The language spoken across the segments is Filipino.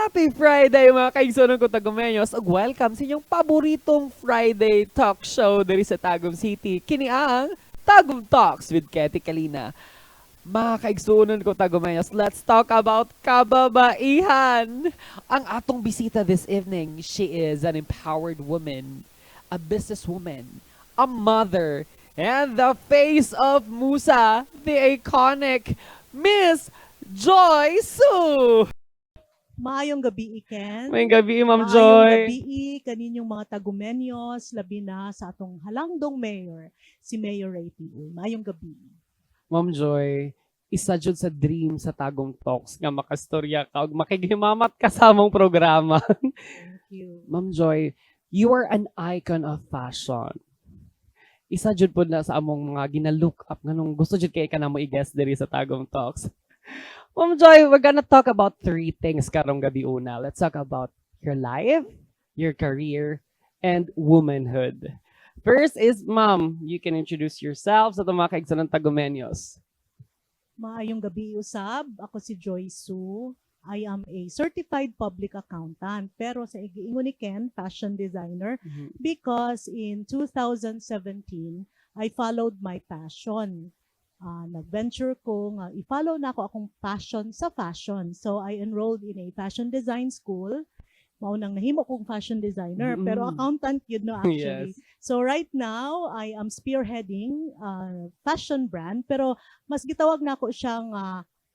Happy Friday mga kaigsonon ko Tagumeños ug welcome sa inyong paboritong Friday talk show diri sa Tagum City. Kini ang Tagum Talks with Ketty Kalina. Mga kaigsonon ko Tagumeños, let's talk about kababaihan. Ang atong bisita this evening, she is an empowered woman, a businesswoman, a mother, and the face of Musa, the iconic Miss Joy Su. Maayong gabi, Ken. May gabi, Ma'am Maayong Joy. gabi, kaninyong mga tagumenyos, labi na sa atong halangdong mayor, si Mayor Ray P.U. Maayong gabi. Ma'am Joy, isa jud sa dream sa Tagong Talks nga makastorya ka ug makigimamat ka sa among programa. Thank you. Ma'am Joy, you are an icon of fashion. Isa jud pod na sa among mga gina-look up nganong gusto jud kay ka na mo i-guest diri sa Tagong Talks. Ma'am Joy, we're gonna talk about 3 things karong gabi una. Let's talk about your life, your career, and womanhood. First is, Ma'am, you can introduce yourself sa mga kaigsonon Tagumeños. Maayong gabi, usab. Ako si Joy Su. I am a certified public accountant. Pero sa igiingon ni Ken, fashion designer. Because in 2017, I followed my passion. Nag-venture ko nga, i-follow na ako akong passion sa fashion. So, I enrolled in a fashion design school. Maunang nahimo kong fashion designer, pero accountant yun no actually. Yes. So, right now, I am spearheading fashion brand, pero mas gitawag na ako siyang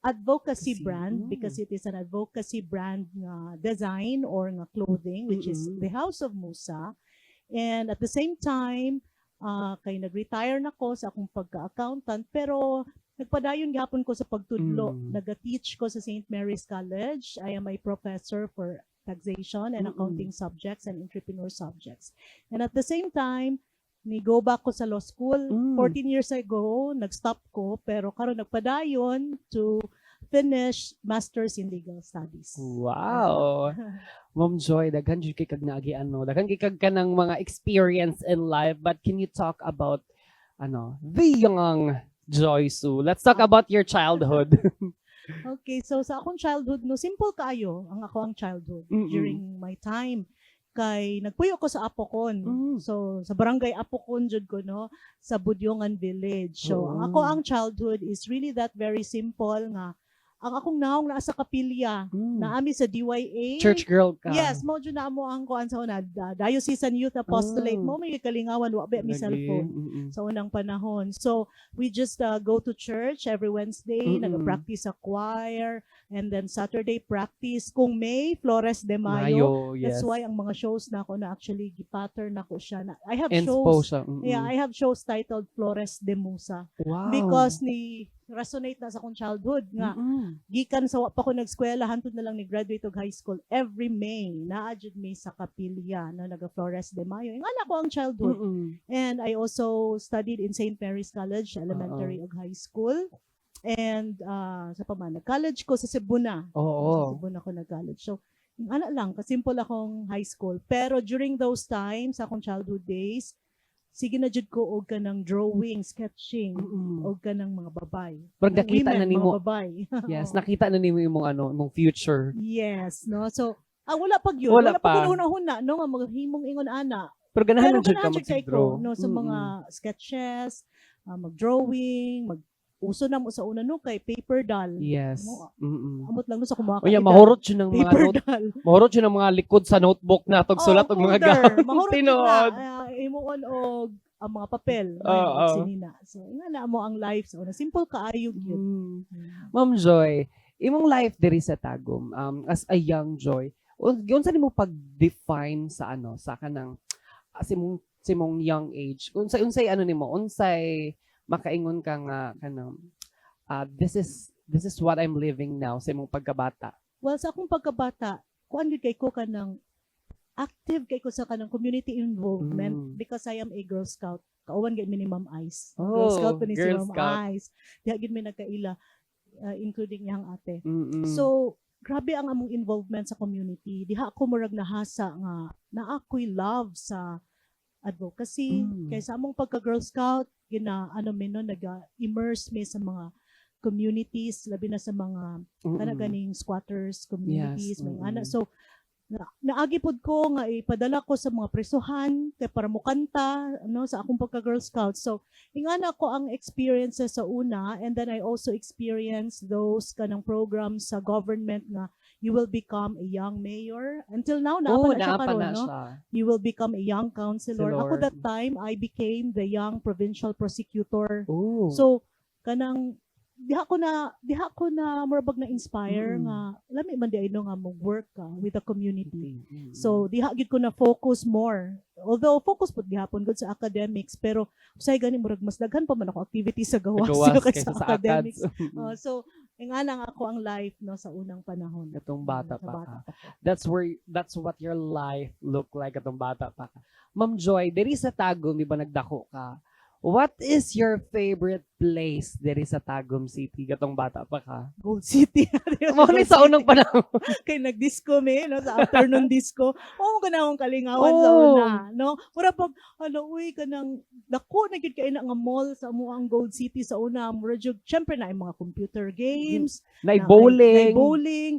advocacy Advocacy. brand because it is an advocacy brand nga design or nga clothing, which is the House of Musa. And at the same time, kay nag-retire na ko sa akong pagka-accountant, pero nagpadayon gihapon ko sa pagtudlo. Nag-teach ko sa St. Mary's College. I am a professor for taxation and accounting subjects and entrepreneur subjects. And at the same time, ni-go back ko sa law school. 14 years ago, nag-stop ko, pero karon nagpadayon to finish Masters in Legal Studies. Wow. Ma'am Joy, daghan jud kay kag naagi daghan kay kag kanang mga experience in life, but can you talk about the young Joy Su? Let's talk about your childhood. Okay, so sa akong childhood, no, simple kaayo ang ako ang childhood during my time. Kay nagpuyo ko sa Apocon. So sa barangay Apocon jud ko no, sa Budyongan Village. So ang ako ang childhood is really that very simple nga. Ang akong naong naa sa kapilya, naami sa DYA. Church girl ka. Yes, mo jud na mo ang kuan sa una, Diocesan Youth Apostolate. Mo may kalingawan wa ba mi cellphone sa unang panahon. So we just go to church every Wednesday, nag-practice sa choir, and then Saturday practice kung May Flores de Mayo. Yes. That's why ang mga shows na ako na actually gi-pattern nako siya. I have Inspo shows. siya. Yeah, I have shows titled Flores de Musa Wow. because ni resonate na sa akong childhood nga gikan sa wa pa ko nag-eskwela hantod na lang ni graduate og high school every May naa jud mi sa kapilya na naga Flores de Mayo ingana ko ang childhood. And I also studied in St. Mary's College elementary ug high school. And sa paman nag-college ko sa Cebu na. Sa Cebu na ko nag-college. So ingana lang kasimple akong high school, pero during those times sa akong childhood days sige na jud ko og kanang drawing, sketching, og kanang mga babay. Pero nakita na nimo. Mga babay. Yes, nakita na nimo imong imong future. Yes, no. So, wala pag yun. Wala Wala pa pa. ko una-una, no, nga maghimong ingon ana. Pero ganahan Pero na jud ka ganahan jud kay mag-draw. ko, no, sa mga sketches, mag-drawing, uso na mo sa una no kay paper doll. Yes. Mo, Mm-mm. amot lang no sa kumaka. Oya, mahurot yun ng mga paper note. doll. Mahurot yun ng mga likod sa notebook na tog sulat og mga folder. gown. Mahurot yun Tinuod. na. Imuon og ang mga papel. Oo. Sinina. So, ingana mo ang life sa una. Simple kaayo yun. Ma'am Joy, imong life diri sa Tagum, as a young Joy, unsa nimo pag-define sa sa kanang simong young age? Unsay unsay makaingon ka nga kanang this is what I'm living now sa imong pagkabata. Well, sa akong pagkabata, kuan gyud kay ko kanang active kay ko sa kanang community involvement because I am a Girl Scout. Kauwan gyud minimum ice. Girl Scout pa ni si Girl Ma'am Scout. Ice. Diha gyud mi nagkaila including yang ate. Mm-mm. So, grabe ang among involvement sa community. Diha ako murag nahasa nga na ako'y love sa advocacy. Kay sa among pagka Girl Scout, gina mi no naga-immerse mi sa mga communities, labi na sa mga ganing squatters communities, may ana. So naagi pod ko nga ipadala ko sa mga presuhan kay para mo kanta sa akong pagka Girl Scout. So ingana ko ang experiences sa una, and then I also experienced those kanang programs sa government nga you will become a young mayor. Until now naapa na siya karon, no? You will become a young councilor. Ako that time I became the young provincial prosecutor. So kanang diha ko na murabag na inspire nga lami man di ay nga mo work ka with the community. So diha gid ko na focus more, although focus pud gihapon gud sa academics, pero usay gani murag mas daghan pa man ako activities sa gawas kaysa sa academics. So ingana nga ako ang life sa unang panahon. Katong bata pa ka. That's what your life look like katong bata pa ka. Ma'am Joy, diri sa Tagum di ba nagdako ka? What is your favorite place diri sa Tagum City? Gatong bata pa ka. Gold City. Mo ni sa unang panahon. Kay nag-disco sa afternoon disco. Kanang kalingawan sa una, no? Mura pag uy kanang dako na gid kay na nga mall sa amuang Gold City sa una. Mura jud syempre na ay mga computer games, na bowling.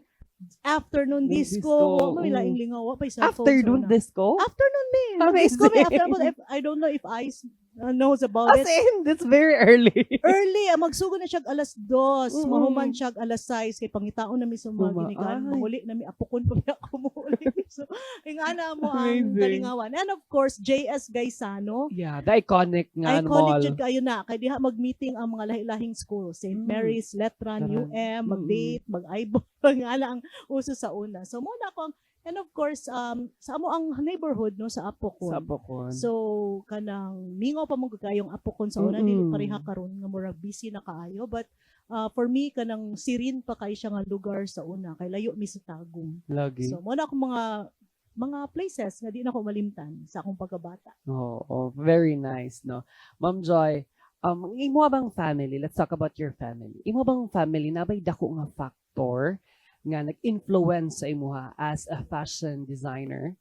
Afternoon disco. May laing lingaw pa sa Afternoon disco? Afternoon din. Disco may afternoon. I don't know if Ice knows about it. As in, that's very early. Early, magsugod na siya alas 2, mahuman siya alas 6, kay pangitaon na mi sa mga ginigan, mahuli na mi apukon pa mi ako mahuli. So, ingana mo ang kalingawan. And of course, JS Gaisano. Yeah, the iconic nga mall. Iconic jud kayo na. Kay diha mag-meeting ang mga lahing school. St. Mary's, Letran, UM, mag-date, mag-eyeball. Ingana ang uso sa una. So, muna ako and of course, sa amo ang neighborhood sa Apokon. Sa Apokon. So kanang mingaw pa mo kayong Apokon sa una, dili pareha karon nga murag busy na kaayo, but for me kanang sirin pa kay siya nga lugar sa una kay layo mi sa Tagum. Lagi. So mo na akong mga places nga di na ko malimtan sa akong pagkabata. Very nice, no. Ma'am Joy, imo bang family? Let's talk about your family. Imo bang family na bay dako nga factor nga nag-influence sa imuha as a fashion designer?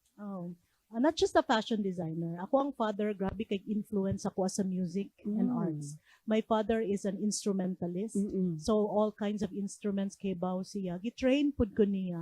Not just a fashion designer. Ako ang father, grabe kay influence ako as a music and arts. My father is an instrumentalist. So all kinds of instruments kay baw siya. Gitrain pud ko niya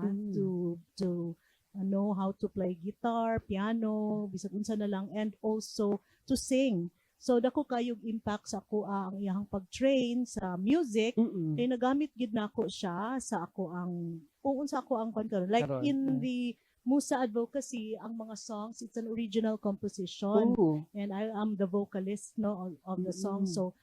to know how to play guitar, piano, bisag unsa na lang, and also to sing. So dako kayog impact sa ako ang iyang pag-train sa music. Kay nagamit gid nako siya sa ako ang unsa ako ang karon. Like in the Musa Advocacy, ang mga songs, it's an original composition. And I am the vocalist of the song. So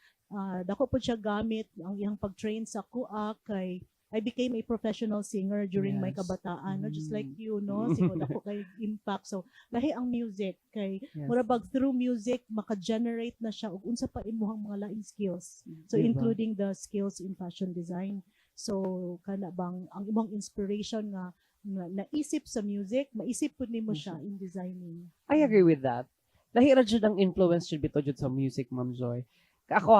dako po siya gamit ang iyang pag-train sa kuha kay I became a professional singer during my kabataan, just like you, siguro ako kay impact. So, lahi ang music kay murabag through music maka-generate na siya og unsa pa imuhang mga laing skills. So, including the skills in fashion design. So, kana bang ang imong inspiration nga naisip sa music, maisip pud nimo siya in designing. I agree with that. Lahi ra jud ang influence jud bito jud sa music, Ma'am Joy. Ako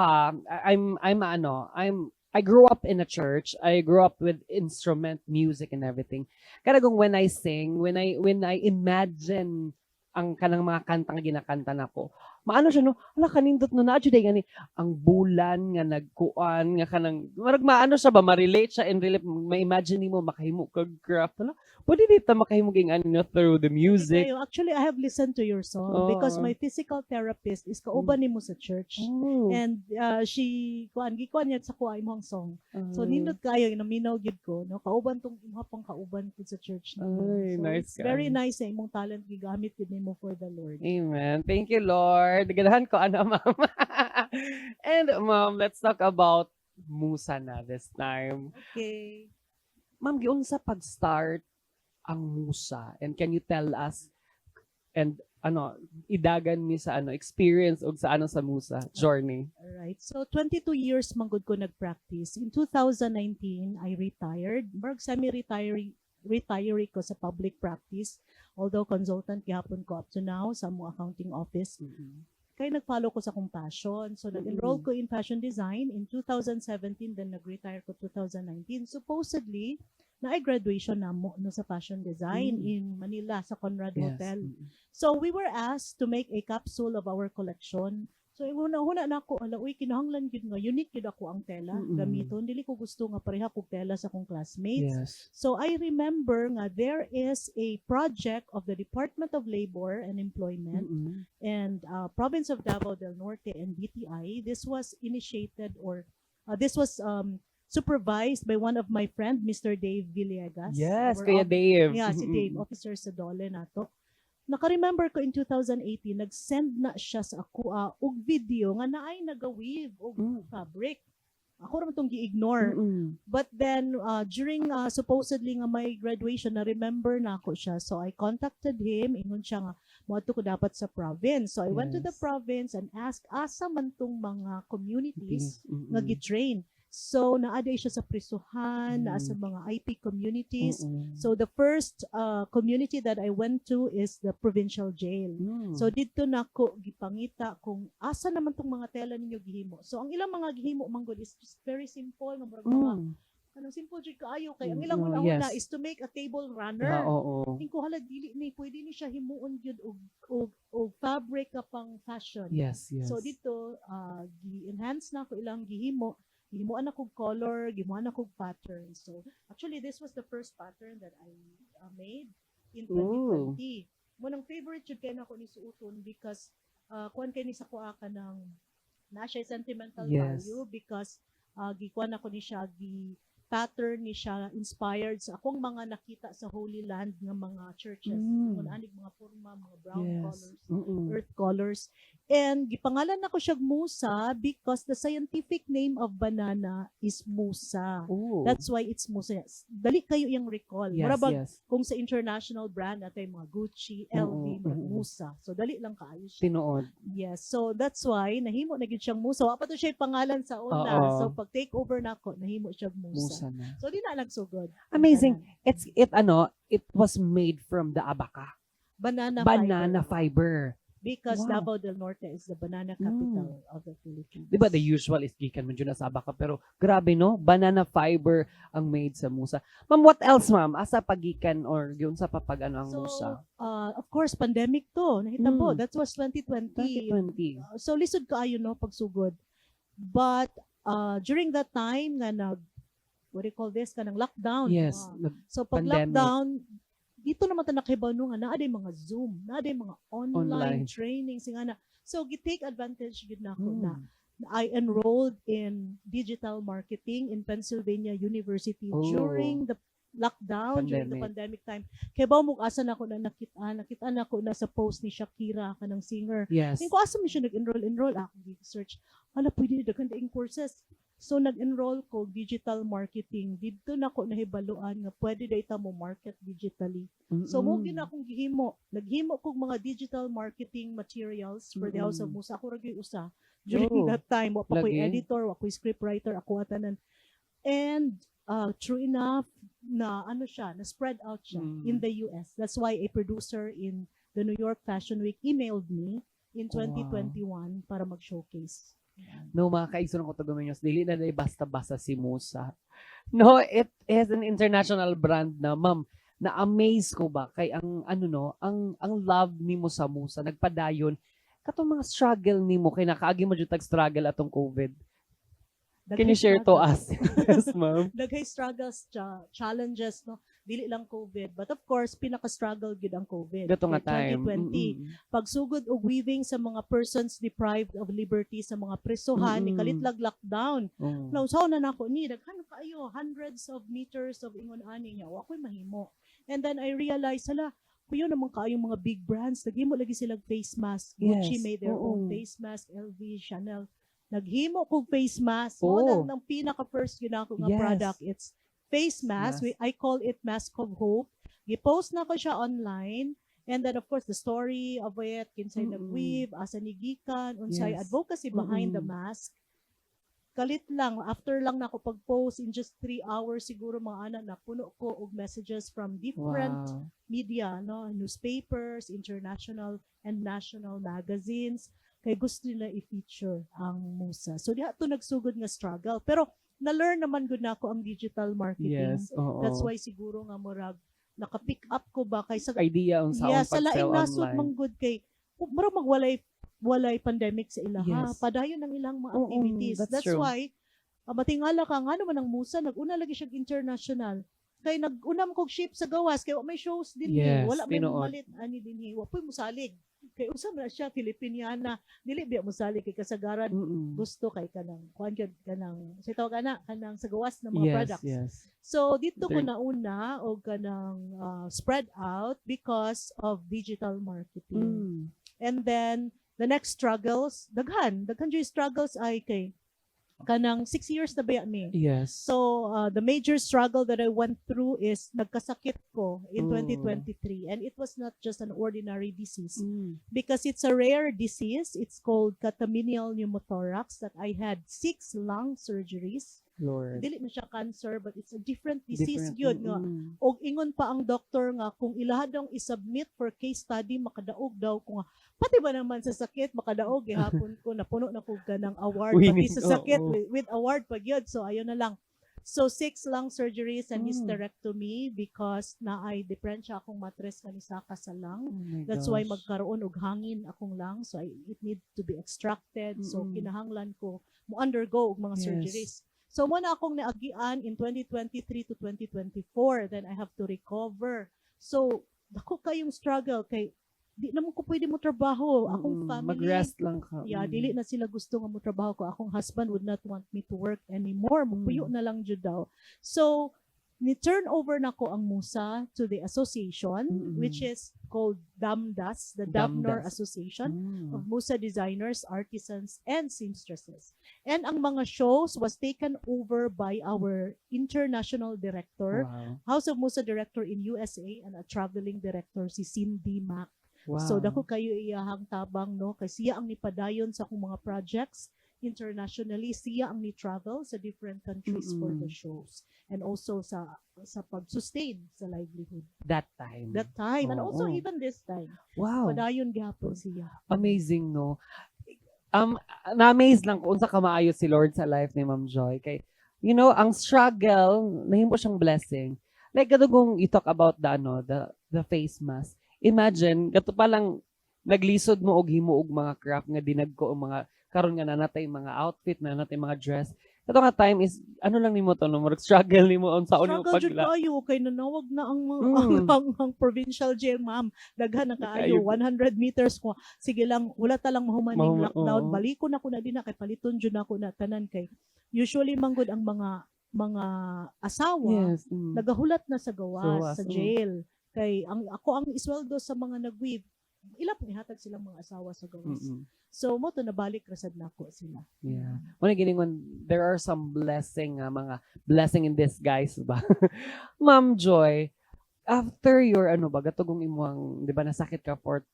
I grew up in a church. I grew up with instrument music and everything. Kaya when I sing, when I imagine ang kanang mga kanta nga ginakanta nako, maano siya kanindot na day gani ang bulan nga nagkuan nga kanang marag maano siya ba ma-relate siya in real life, ma-imagine mo makahimo kag craft pwede dito makahimo ging through the music. Actually, I have listened to your song because my physical therapist is kauban nimo sa church. And she gikuan niya sa kuha imong song. So nindot kayo naminaw gyud ko kauban tong imong pang kauban pud sa church nimo. So, nice. Very nice sa imong talent gigamit gid nimo for the Lord. Amen. Thank you, Lord. Ganahan ko ma'am. And ma'am, let's talk about Musa na this time. Okay. Ma'am, giunsa pag-start ang Musa, and can you tell us and idagan mi sa experience og sa sa Musa journey? Alright. So 22 years manggod ko nagpractice. In 2019 I retired. Marg semi-retiree ko sa public practice, although consultant gihapon ko up to now sa mo accounting office. Kaya nag-follow ko sa akong passion. So nag-enroll ko in fashion design in 2017, then nag-retire ko 2019. Supposedly na-graduation na mo sa fashion design in Manila sa Conrad Hotel. So we were asked to make a capsule of our collection. So So una na ako ala uy kinahanglan gyud nga unique gyud ako ang tela gamiton, dili ko gusto nga pareha kog tela sa akong classmates. Yes. So I remember nga there is a project of the Department of Labor and Employment and Province of Davao del Norte and DTI. This was initiated or this was supervised by one of my friend, Mr. Dave Villegas. Yes, Our Kuya Dave. Yeah, si Dave, officer sa Dole nato. Naka-remember ko in 2018, nag-send na siya sa ako og video nga naay nagaweave og fabric. Ako naman itong gi-ignore. But then, during supposedly nga my graduation, na-remember na ako siya. So, I contacted him. Ingon siya nga, moadto ko dapat sa province. So, I went to the province and asked, asa man tong mga communities nga gi-train. So, naaday siya sa prisuhan, naa sa mga IP communities. So, the first community that I went to is the provincial jail. So, dito na ko gipangita kung asa naman tong mga tela ninyo gihimo. So, ang ilang mga gihimo, manggod, is just very simple. Nga murag mga, anong simple jud kaayo kay ang ilang una is to make a table runner. Tingko hala dili ni pwede ni siya himuon gyud og fabric ka pang fashion. Yes. So, dito, gi-enhance na ko ilang gihimo. Gihimuan ako color, gihimuan ako pattern. So, actually, this was the first pattern that I made in 2020. Munang favorite jud kay nako ni suoton because kuan kay ni sa kuha ka ng na siya sentimental value because gikuan ako ni siya pattern ni siya inspired sa akong mga nakita sa Holy Land nga mga churches. Kung anig mga forma, mga brown colors, earth colors. And gipangalan nako siya Musa because the scientific name of banana is Musa. That's why it's Musa. Dali kayo yung recall. Marabag kung sa international brand natay mga Gucci, LV, Musa. So dali lang kaayo siya. Tinuod. Yes. So that's why nahimo na gyud siyang Musa. Wa pa to siya pangalan sa una. So pag take over nako, nahimo siya Musa. So di na nagsugod. Amazing. It was made from the abaca. Banana fiber. Because Davao del Norte is the banana capital of the Philippines. Diba the usual is gikan man dyan sa abaca pero grabe no, banana fiber ang made sa Musa. Ma'am, what else ma'am? Asa pagikan or yun sa papagano ang Musa? Of course pandemic to. Nahitabo. That was 2020. So lisod kaayo no pagsugod. But during that time nga what do you call this? Kanang lockdown. Yes. So pag lockdown, dito naman ta nakahibaw nga naaday mga Zoom, naaday mga online training singana. So gi-take advantage gid nako na I enrolled in digital marketing in Pennsylvania University during the lockdown, during the pandemic time. Kay ba mo asa nako na nakita nako na sa post ni Shakira kanang singer. Yes. Ko asa man siya nag-enroll ako gi-search. Hala pwede daghan daing courses. So nag-enroll ko digital marketing. Dito na ko nahibaluan nga pwede data mo market digitally. So mo gyud akong gihimo. Naghimo kog mga digital marketing materials for the House of Musa. Ako ra gyud usa during that time. Wa pa ko'y editor, wa ko'y scriptwriter, ako atanan. And true enough na na spread out siya in the US. That's why a producer in the New York Fashion Week emailed me in 2021 para mag-showcase. No, mga kaigsunan ko tagumenyos, dili na basta-basta si Musa. No, it is an international brand na, ma'am, na-amaze ko ba kay ang ang love nimo sa Musa nagpadayon katong mga struggle nimo kay nakaagi mo jud tag struggle atong COVID. Can you share to us? Yes, ma'am. Daghay struggles, challenges, no? Dili lang COVID. But of course, pinaka-struggle gid ang COVID. Dato nga time. 2020. Pagsugod og weaving sa mga persons deprived of liberty sa mga presohan, ni kalitlag lockdown. Now, so na nako ni daghan kaayo hundreds of meters of ingon ani niya. Wa ko'y mahimo. And then I realized, kuyo naman kaayong mga big brands, naghimo lagi silang face mask. Gucci made their own face mask, LV, Chanel. Naghimo kog face mask. Ang pinaka-first yun ako nga product. It's face mask. I call it Mask of Hope. Gipost na ko siya online. And then, of course, the story of it, kinsay nag-weave, asa nigikan, unsay advocacy behind the mask. Kalit lang, after lang na ako pag-post, in just 3 hours, siguro mga anak, napuno ko og messages from different media, no, newspapers, international and national magazines, kay gusto nila i-feature ang Musa. So, diha to nagsugod nga struggle. Pero, na-learn naman gud nako ang digital marketing. Yes, That's why siguro nga murag naka-pick up ko ba kay sa idea on sa sa laing nasod online. manggod kay murag magwalay walay pandemic sa ilaha. Yes. Padayon ang ilang mga Oo, activities. that's That's true. why, matingala ka, nga naman ang Musa, nag-una lagi siya international. Kay nag-unam kog ship sa gawas, kay wa may shows din Yes, wala may tinuod. malit ani din wa po'y musalig. Kay usab na siya Filipiniana, dili biya musalig kay kasagaran Mm-mm. gusto kay kanang kuan gyud kanang sa tawag ana kanang sa gawas ng mga Yes, products. yes. So dito ko They're- nauna og kanang spread out because of digital marketing. Mm. And then the next struggles, daghan jud struggles ay kay kanang 6 years na ba mi. Yes. So the major struggle that I went through is nagkasakit ko in Oh. 2023, and it was not just an ordinary disease Mm. because it's a rare disease. It's called catamenial pneumothorax that I had 6 lung surgeries. Lord. Dili na siya cancer, but it's a different disease Different. yun nga. Mm-mm. Og ingon pa ang doktor nga kung ilaha daw i-submit for case study makadaog daw ko nga pati ba naman sa sakit makadaog gihapon ko napuno na ko ganang award Winning, pati sa sakit oo. with award pa gyud. So ayun na lang. So 6 lung surgeries and hysterectomy because naay diferensya akong matres kanisaka sa lung. Oh my That's why gosh. magkaroon og hangin akong lung. So it need to be extracted. So Mm-mm. kinahanglan ko mo undergo og mga Yes. surgeries. So muna akong naagian in 2023 to 2024. Then I have to recover. So dako kayong struggle kay di naman ko pwede mo trabaho. Akong Mm-mm. family, Mag-rest lang ka. yeah, Mm. dili na sila gusto nga mo trabaho ko. Akong husband would not want me to work anymore. Mupuyo na lang jud daw. So ni-turn over na ko ang Musa to the association, Mm-mm. which is called DAMDAS, the Damnor DAMDAS. Association Mm. of Musa designers, artisans, and seamstresses. And ang mga shows was taken over by our international director, Wow. House of Musa director in USA, and a traveling director si Cindy Mac. Wow. So dako kayo iyahang tabang no kay siya ang nipadayon sa akong mga projects internationally, siya ang ni-travel sa different countries for the Mm-mm. shows and also sa pag-sustain sa livelihood That time. that time and also Oo. even this time. Wow. Padayon gyapon siya. Amazing, no? Na-amaze lang kung unsa ka maayo si Lord sa life ni Ma'am Joy. Kay, you know, ang struggle, nahimo siyang blessing. Like, kung you talk about the face mask. Imagine, gato pa lang, naglisod mo og himo og mga craft nga dinagko og mga karon nga nanatay mga outfit, nanatay mga dress. Ito nga time is, ano lang nimo to, no? Struggle nimo on sa unang Struggle jud pagla. kayo kay nanawag na ang Mm. ang provincial jail, ma'am. Daghan na kaayo Kaayo. 100 meters ko. Sige lang, wala ta lang mahumaning lockdown. oo. Baliko na ko na din na kay paliton jud na ko na tanan kay. Usually manggod ang mga asawa Yes. Mm. nagahulat na sa gawas, Gawas, sa jail. Kay ako ang isweldo sa mga nagweave. Ila pang ihatag silang mga asawa sa gawas. Mm-mm. So mo to nabalik rasad nako sila. Yeah. Muna gining when there are some blessing, mga blessing in disguise ba? Ma'am Joy, after your ano ba, gatugong imuang, di ba nasakit ka for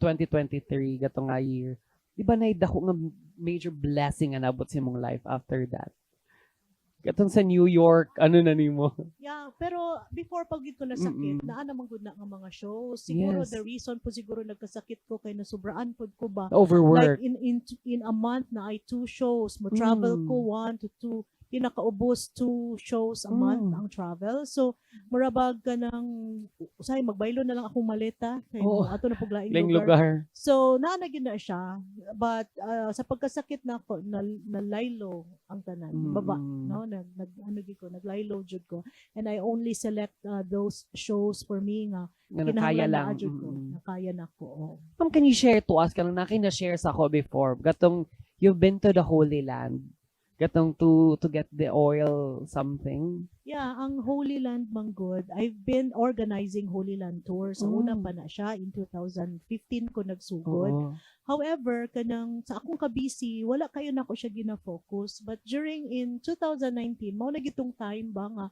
2023, gato nga year, di ba naidako nga major blessing nga nabot sa imong life after that? Gatong sa New York, ano na nimo? Yeah, pero before pag ko nasakit, Mm-mm. naa namang gud na nga mga shows. Siguro Yes. the reason po siguro nagkasakit ko kay nasubraan pod ko ba. Overwork. Like in a month na ay 2 shows, mo travel Mm. ko 1 to 2 pinakaubos 2 shows a month Mm. ang travel. So murabag ka ng usay magbaylo na lang akong maleta kay Oo. ato na puglaing Laing lugar. lugar. So naana gyud na siya, but sa pagkasakit nako na laylo ang tanan, baba Mm-mm. no ano gyud ko naglaylo jud ko, and I only select those shows for me nga Nga nakaya kinahanglan lang. na jud ko, Mm-mm. nakaya na ko. Oh. Ma'am, can you share to us, kanang na-share sa ako before, gatong you've been to the Holy Land, gatong to get the oil something. Yeah, ang Holy Land Manggod, I've been organizing Holy Land tours. Sa una Mm. pa na siya in 2015 ko nagsugod. Oo. However, kanang sa akong kabisi, wala kayo na ko siya gina-focus. But during in 2019, mao na gitong time ba nga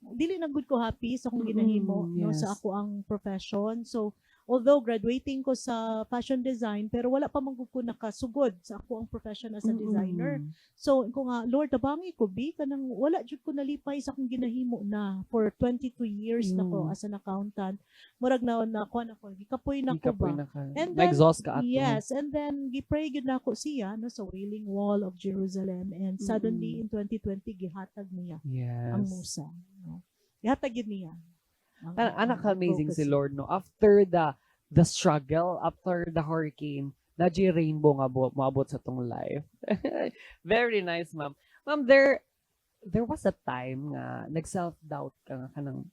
dili na gud ko happy sa akong ginahimo no yes. sa ako ang profession. So although graduating ko sa fashion design, pero wala pa man gud ko nakasugod sa ako ang profession as a designer. So ko nga Lord tabangi ko bi kanang wala jud ko nalipay sa akong ginahimo na for 22 years na ko as an accountant. Murag na kuan ako gikapoy na ko ba. And then, Na-exhaust ka ato. Yes, and then gipray gyud nako siya no sa Wailing Wall of Jerusalem, and suddenly in 2020 gihatag niya Yes. ang Musa, no. Gihatag gyud niya. Anak ang amazing si advocacy. Lord, no? After the struggle, after the hurricane, na rainbow nga maabot sa tong life. Very nice, ma'am. Ma'am, there was a time nga nag-self-doubt ka nga kanang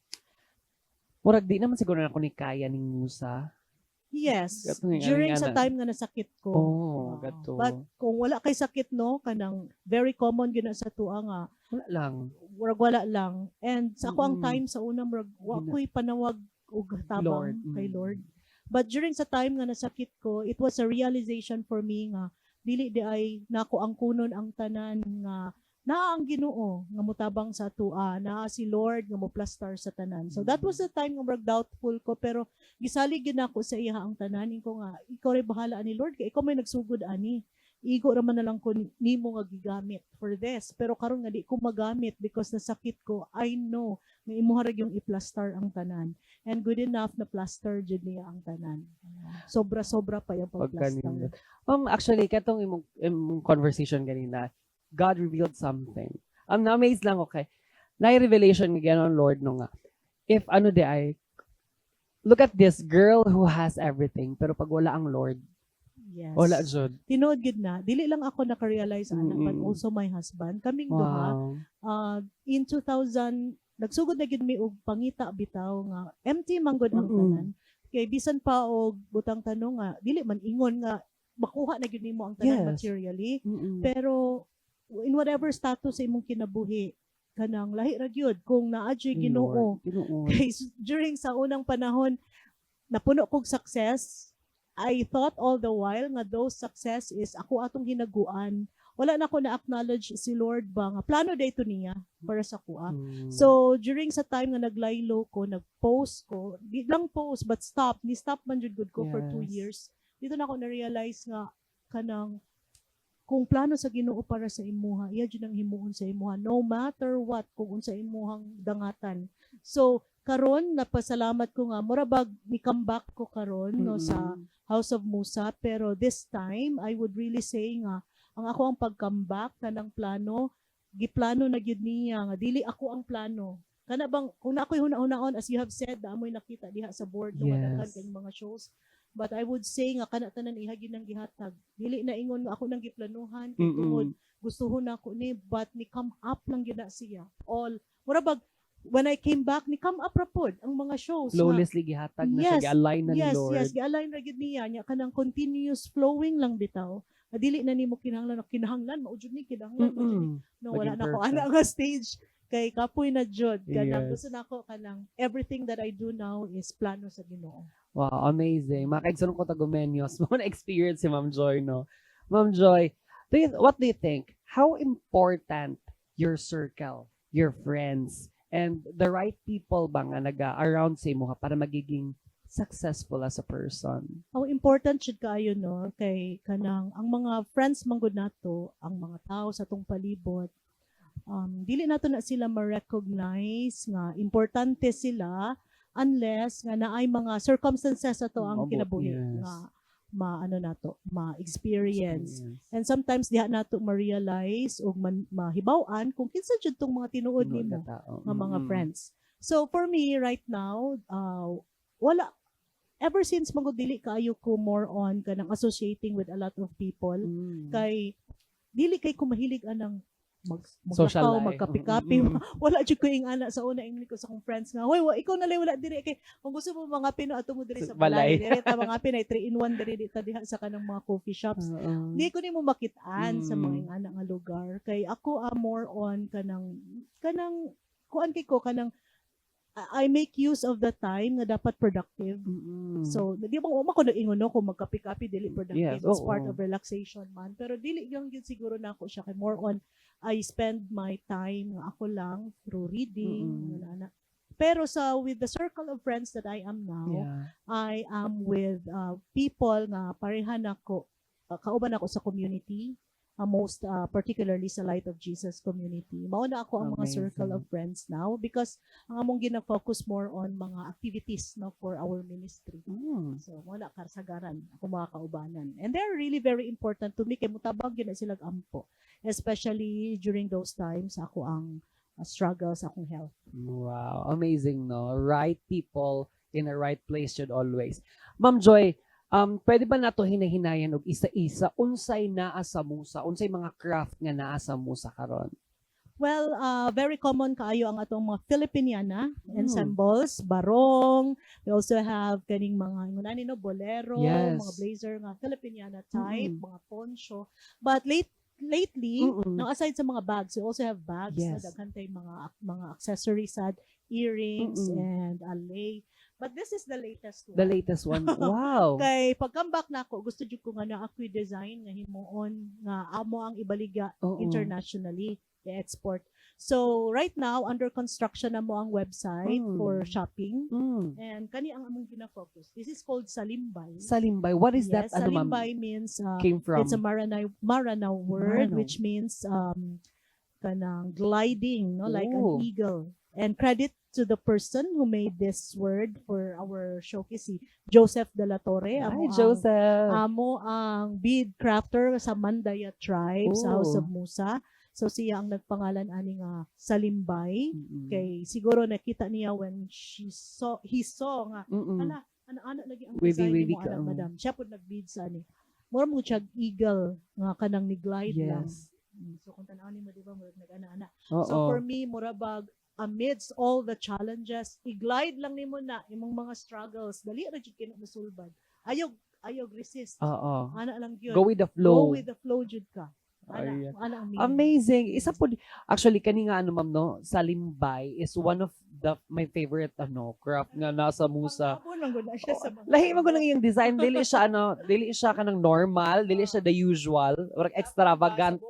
murag di naman siguro na ako ni kaya ning Musa. Yes, Gato nga, during aning sa ana. time nga nasakit ko. Gato. But kung wala kay sakit no, kanang very common gyud na sa tuwa nga Wala lang. wala lang. And sa ako ang Mm-mm. time sa una murag wa ko'y panawag og tabang Lord. kay Lord. But during sa time nga nasakit ko, it was a realization for me nga dili di ay nako ang kunon ang tanan nga naa ang Ginoo nga mutabang sa tua, naa si Lord nga moplastar sa tanan. So that was the time nga murag doubtful ko, pero gisalig gyud nako sa iya ang tanan ko nga ikaw ray bahala ani Lord kay ikaw may nagsugod ani. Igo raman na lang ko nimo nga gigamit for this. Pero karon nga di ko magamit because nasakit ko. I know nga imuha ra yung i-plaster ang tanan. And good enough na plaster jud niya ang tanan. Sobra-sobra pa yung pag-plaster. Pagkanindot. Actually, katong imong conversation kanina, God revealed something. I'm na-amazed lang, okay? Na-revelation nga ganon, Lord, no nga. If ano di ay, look at this girl who has everything, pero pag wala ang Lord, Yes. wala jud. Tinood gid na. Dili lang ako naka-realize ana, but Mm-mm. also my husband. Kaming duha, Wow. in 2000, nagsugod na gid mi og pangita bitaw nga empty man gud ang Mm-mm. tanan. Kay bisan pa og butang tanong nga dili man ingon nga makuha na gid nimo ang tanan Yes. materially, Mm-mm. pero in whatever status sa imong kinabuhi kanang lahi ra gyud kung naa jud Ginoo. Lord, Ginoo. Kay during sa unang panahon napuno kog success. I thought all the while nga those success is ako atong hinaguan. Wala na ako na-acknowledge si Lord ba nga plano dayto niya para sa kuha. So during sa time nga naglaylo ko, nag-post ko, di lang post but ni-stop man jud gud ko for 2 Yes. years. Dito na ako na-realize nga kanang kung plano sa Ginoo para sa imuha, iya jud ang himuon sa imuha no matter what kung unsa imuhang dangatan. So karon napasalamat ko nga murabag ni comeback ko karon no sa House of Musa, pero this time I would really say nga ang ako ang pag-comeback kanang plano giplano na gyud niya nga dili ako ang plano kana bang kung na ako'y huna-hunaon as you have said na amoy nakita diha sa board no nga Yes. kang mga shows, but I would say nga kana tanan ihagi ng gihatag dili na ingon nga ako nang giplanuhan kay tungod gustuhon ako ni but ni come up lang gyud na siya all murabag when I came back ni come up ra pod ang mga shows nga flawlessly gihatag na Yes, siya, gi-align na ni yes, Lord. yes, gi-align ra gyud niya nya kanang continuous flowing lang bitaw. Dili na nimo kinahanglan mao jud ni kinahanglan mao jud ni. No wala Maging na ko perfect. ana nga stage kay kapoy na jud kanang Yes. gusto nako kanang everything that I do now is plano sa Ginoo. Wow, amazing. Makaigsunon ko tagumenyos. Mga na-experience si Ma'am Joy, no? Ma'am Joy, what do you think? How important your circle, your friends, and the right people ba nga naga-around sa imo para magiging successful as a person? How important jud kaayo no kay kanang ang mga friends manggod nato, ang mga tao sa tong palibot dili nato na sila ma-recognize nga importante sila unless nga naay mga circumstances ato ang Mabot, kinabuhi yes. nga maano nato ma-experience. And sometimes diha nato ma-realize o mahibaw-an kung kinsa jud tong mga tinuod nimo nga mga friends. So for me right now, wala ever since magud dili kaayo ko more on kanang associating with a lot of people kay dili kay ko mahilig anang Social maglakaw, life. magkapi-kapi. Wala jud ko ing ana sa una ingni ko sa akong friends nga, "Hoy, ikaw na wala diri kay kung gusto mo mga Pino ato mo diri sa balay." Balay. Diri ta mga Pinay 3-in-1 diri ta diha sa kanang mga coffee shops. Di ko nimo makit-an sa mga ingana nga lugar kay ako more on kanang kuan kay ko kanang I make use of the time nga dapat productive. So, di ba ko ingon no kung magkapi-kapi dili productive, Yes, it's oo. part of relaxation man. Pero dili lang yun siguro nako siya kay more on I spend my time nga ako lang through reading wala na. Pero with the circle of friends that I am now, I am with people nga parehan ako kauban ako sa community, most particularly sa Light of Jesus community. Mao na ako ang mga Amazing. circle of friends now because ang among gina-focus more on mga activities no for our ministry. So mo na kasagaran ako mga kaubanan. And they're really very important to me kay mutabang gyud na sila ampo. Especially during those times ako ang struggle sa akong health. Wow, amazing, no? Right people in the right place should always. Ma'am Joy, Pwede ba nato hinahinayan og isa-isa unsay naa sa Musa, unsay mga craft nga naa sa Musa karon? Well, very common kaayo ang atong mga Filipiniana Mm. ensembles, barong. We also have kaning mga ngunani no bolero, Yes. mga blazer nga Filipiniana type, Mm-mm. mga poncho. But lately, Mm-mm. no, aside sa mga bags, we also have bags Yes. na daghan tay mga accessories sad, earrings Mm-mm. and alay. But this is the latest one. The latest one. Wow. Kay pag-comeback nako, gusto jud ko nga na ako design nga himuon nga amo ang ibaliga Oo. internationally, i-export. So right now under construction na mo ang website Mm. for shopping, Mm. and kani ang among gina-focus. This is called Salimbay. Salimbay. What is that? Yes, Ano ma'am? Salimbay means Came from? it's a Maranao word, Maranao. which means kanang gliding, no, like Oh. an eagle. And credit to the person who made this word for our showcase, si Joseph de la Torre. Hi, Joseph. Amo ang bead crafter sa Mandaya tribe sa House Oh. of Musa. So siya ang nagpangalan ani nga Salimbay. Mm-mm. Kay siguro nakita niya when he saw nga Mm-mm. ana lagi ang Wavy, design wavy mo ka, ana oh. madam. Siya pud nag-bead sa ani. Mura mo siya eagle nga kanang ni glide lang. Yes. So kung tanaw ni mo di ba murag nag-ana-ana. Oo. So for me, murabag, amidst all the challenges, i-glide lang nimo na imong mga struggles. Dali ra jud kini masulbad. Ayog resist. Oo. Ana lang gyud. Go with the flow. Go with the flow jud ka. Ayan. Ana ang meaning. Amazing. Isa po, actually, kani nga ano ma'am, no, Salimbay is one of my favorite craft nga nasa Musa. Pangabon lang gud na siya sa mga. Lahi mo iyang design, dili siya kanang normal, dili siya the usual, or extravagant.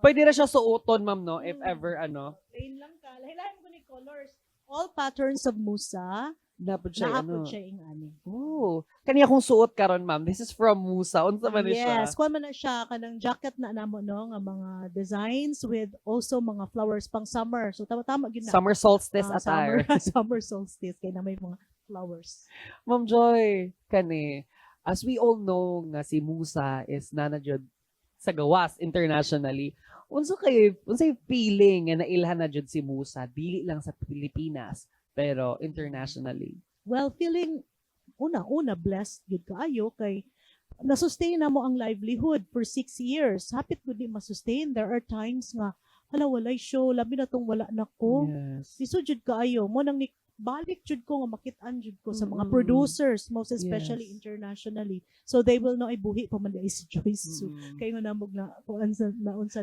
Pwede ra siya suoton ma'am, no, if ever Plain lang ka. Lahi-lahi mo ni colors. All patterns of Musa, napod siya naapod siya ing ani. Oh, kani akong suot karon ma'am. This is from Musa. Unsa man ni siya? Yes, kuha man na siya kanang jacket na namo no nga mga designs with also mga flowers pang summer. So tama gyud na. Summer solstice attire. Summer solstice kay na may mga flowers. Ma'am Joy, kani, as we all know nga si Musa is nanajud sa gawas internationally. Unsay feeling nga nailhan na jud si Musa dili lang sa Pilipinas pero internationally? Well, feeling una blessed gud kaayo kay na-sustain na mo ang livelihood for 6 years. Hapit gud ni ma-sustain. There are times nga hala walay show, labi na tong wala na ko. Yes. Lisod jud kaayo mo nang balik jud ko nga makit-an jud ko sa mga Mm-mm. producers, most especially Yes. internationally. So they will know ay buhi pa man di si Joyce. So Mm-mm. kayo namog na kung unsa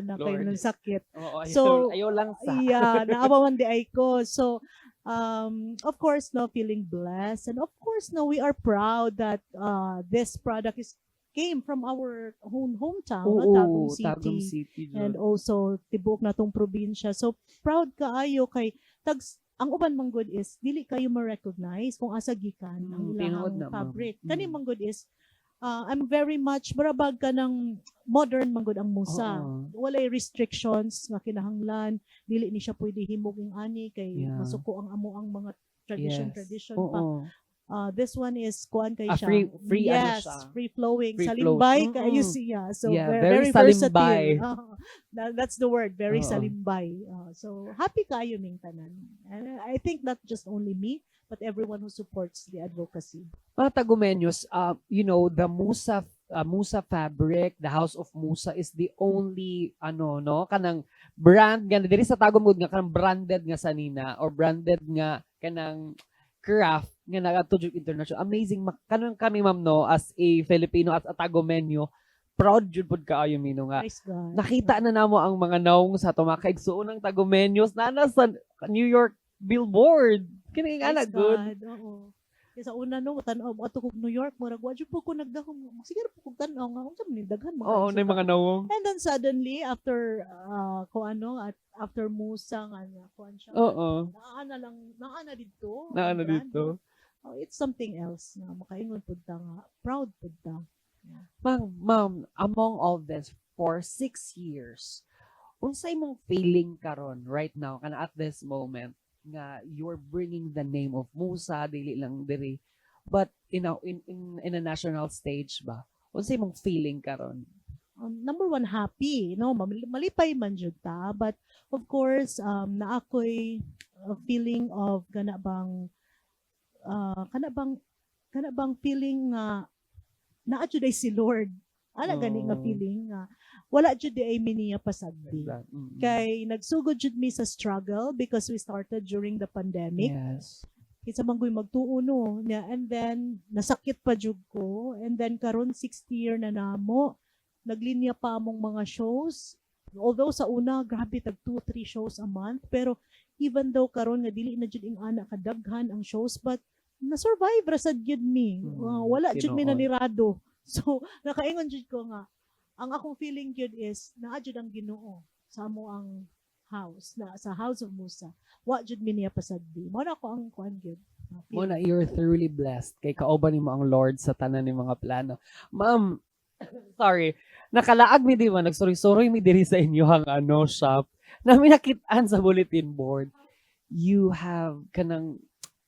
na kayo Lord. ng sakit. Oo, So, ayaw lang sa. Yeah, naabawan di ay ko. So of course no, feeling blessed, and of course no, we are proud that this product came from our own hometown, Oo, Tagum City. City. And also tibuok natong probinsya. So proud kaayo kay ang uban man good is dili kayo ma-recognize kung asa gikan ang tinuod ilahang na, ma'am. fabric. Mm. Kani man good is I'm very much barabag ka ng modern man good ang Musa. Oo. Walay restrictions nga kinahanglan, dili ni siya pwede himuging ani kay Yeah. masuko ang amo ang mga Yes. tradition pa. Oo. This one is kuan kay siya. Free ano yes, siya. free flowing. Free Salimbay flow. kayo Mm-mm. siya. So Yeah, very, very salimbay. versatile. That's the word, very Oo. salimbay. So happy kayo ning tanan. And I think not just only me, but everyone who supports the advocacy. Mga Tagumeños, the Musa fabric, the House of Musa is the only kanang brand nga diri sa Tagum nga kanang branded nga sanina or branded nga kanang craft nga nagatudyo international. Amazing kanang kami ma'am no as a Filipino as a Tagumeño, proud jud pud kaayo mino nga. Praise God. Nakita na namo ang mga naong sa tumakigsuon ng Tagumeños na sa New York billboard. Kini nga na Praise good. God. Oo. Kaya sa una no, tan-aw ato kog New York, murag wa jud po ko nagdahom. Sige po kog tan-aw nga unsa man ni daghan mga Oo, na mga nawong. And then suddenly after after Musa nga kuan siya. Oo. Naana dito. Naana ang brand, dito. no? Oh, it's something else na makaingon pud ta nga proud pud ta. Ma'am, among all this, for 6 years, unsay mong feeling karon right now, kana at this moment, nga you're bringing the name of Musa, dili lang diri, but in a national stage ba? Unsay mong feeling karon? Number one, happy, no? Malipay man jud ta, but of course, na ako'y feeling of kana bang kana bang feeling nga naa jud ay si Lord. Ana gani nga Oh. feeling nga wala jud ay miniya pasagdi. Mm-mm. Kay nagsugod jud mi sa struggle because we started during the pandemic. Yes. Kinsa man ko'y magtuo no nya, and then nasakit pa jud ko, and then karon 6th year na namo naglinya pa among mga shows, although sa una grabe tag 2-3 shows a month, pero even though karon nga dili na jud ing ana kadaghan ang shows, but na-survive ra sad gyud mi. Wala jud mi tinuod. nanirado. So nakaingon jud ko nga ang akong feeling gyud is naa jud ang Ginoo sa amo ang house, na sa House of Musa. Wa jud mi niya pasagdi. Mo na ko ang kuan gyud. Muna, you're thoroughly blessed. Kay kauban ni mo ang Lord sa tanan ni mga plano. Ma'am, sorry. Nakalaag mi di ba? Nagsuroy-suroy mi diri sa inyohang shop. Namin nakitaan sa bulletin board. You have kanang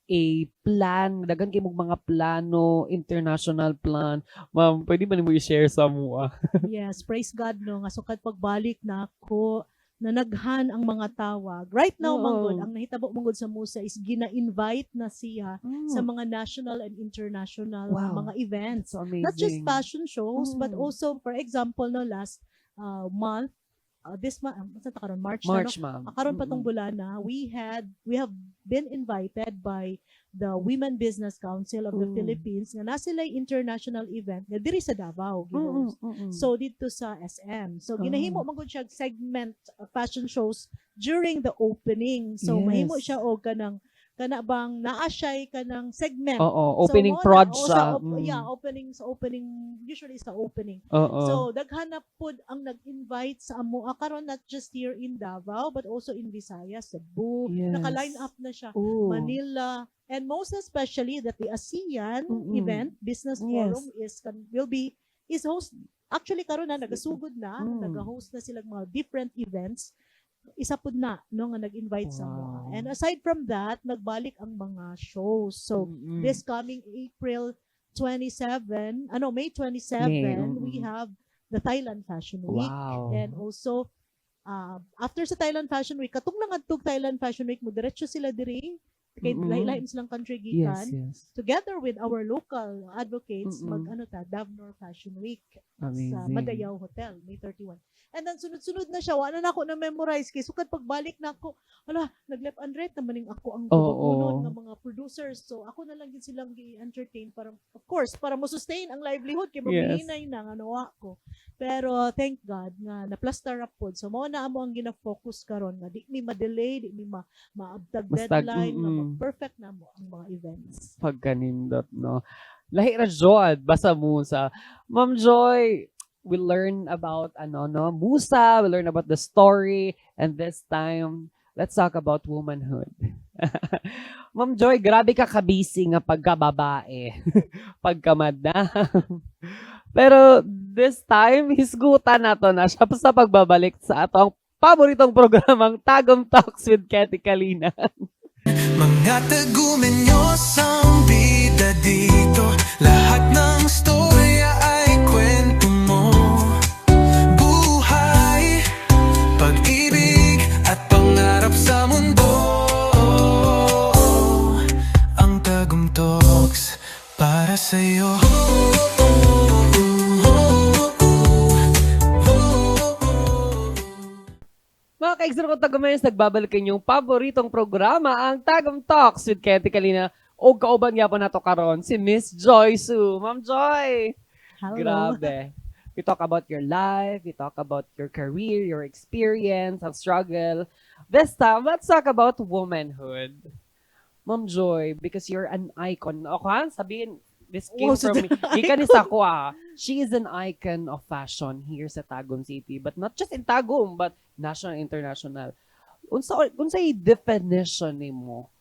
a plan. Dagan kay mong mga plano, international plan. Ma'am, pwede ba nimo i-share sa mua? Yes, praise God no nga sukad pagbalik na ako nanaghan ang mga tawag. Right now, Oo. manggod, ang nahitabo manggod sa Musa is gina-invite na siya sa mga national and international Wow. mga events. So amazing. Not just fashion shows, but Mm. also, for example, no, last month, this month, March na, no? March, ma'am. Karon pa tong bulana, we have been invited by the Women Business Council of the Mm. Philippines nga na sila international event nga diri sa Davao gihost. So, So dito sa SM. So Oh. ginahimo man gud siya segment fashion shows during the opening. So Yes. mahimo siya og kana bang naa siya kanang segment. opening mo na, prod o siya. yeah, opening, usually sa opening. Oo. So daghan na pud ang nag-invite sa amo karon, not just here in Davao but also in Visayas, Cebu. Yes. Naka-line up na siya. Ooh. Manila, and most especially that the ASEAN Mm-mm. event business Yes. forum is host actually karon na nagasugod na, Mm. nag-host na sila mga different events. Isa pud na no nga nag-invite sa Wow. mga. And aside from that, nagbalik ang mga shows. So Mm-mm. this coming May 27, May, we mm-mm. have the Thailand Fashion Week. Wow. And also, after sa Thailand Fashion Week, katong nangadtog Thailand Fashion Week, mo diretso sila diri, kay Mm-mm. lain silang country gikan. Yes. Together with our local advocates, Mm-mm. Davnor Fashion Week Amazing. sa Madayaw Hotel, May 31. And then sunod-sunod na siya, wala na ako na memorize kay sukad pagbalik na ako, nag-left and right naman yung ako ang Oo. tumagunod ng mga producers. So ako na lang din silang gi-entertain para, of course, para mo-sustain ang livelihood kay Yes. maghihinay na nga nawa ko. Pero thank God nga na-plaster up pod. So mao na amo ang gina-focus karon nga di mi ma-delay, di mi maabtag Basta, deadline, nga mm-mm. perfect na mo ang mga events. Pagkanindot, no? Lahi ra jud basa Musa. Ma'am Joy, we learn about Musa, we learn about the story, and this time let's talk about womanhood. Ma'am Joy, grabe ka kabisi nga pagkababae, pagkamadam. Pero this time, hisgutan nato na siya sa pagbabalik sa atong paboritong programang Tagum Talks with Ketty Kalina. Mga tagumenyosang bida dito, lahat ng storya ay kwento mo. Buhay, pag-ibig at pangarap sa mundo. Ang Tagum Talks para sa'yo. Mga kaigsero ko tagumayos, nagbabalik inyong paboritong programa, ang Tagum Talks with Ketty Kalina. O kauban nga po na to karon si Miss Joy Su. Ma'am Joy! Hello. Grabe. We talk about your life, we talk about your career, your experience, ang struggle. This time, let's talk about womanhood. Ma'am Joy, because you're an icon. Ako ha, sabihin, this came Oh, so from me. Ika ni Sakwa. She is an icon of fashion here sa Tagum City. But not just in Tagum, but national and international. Unsa definition nimo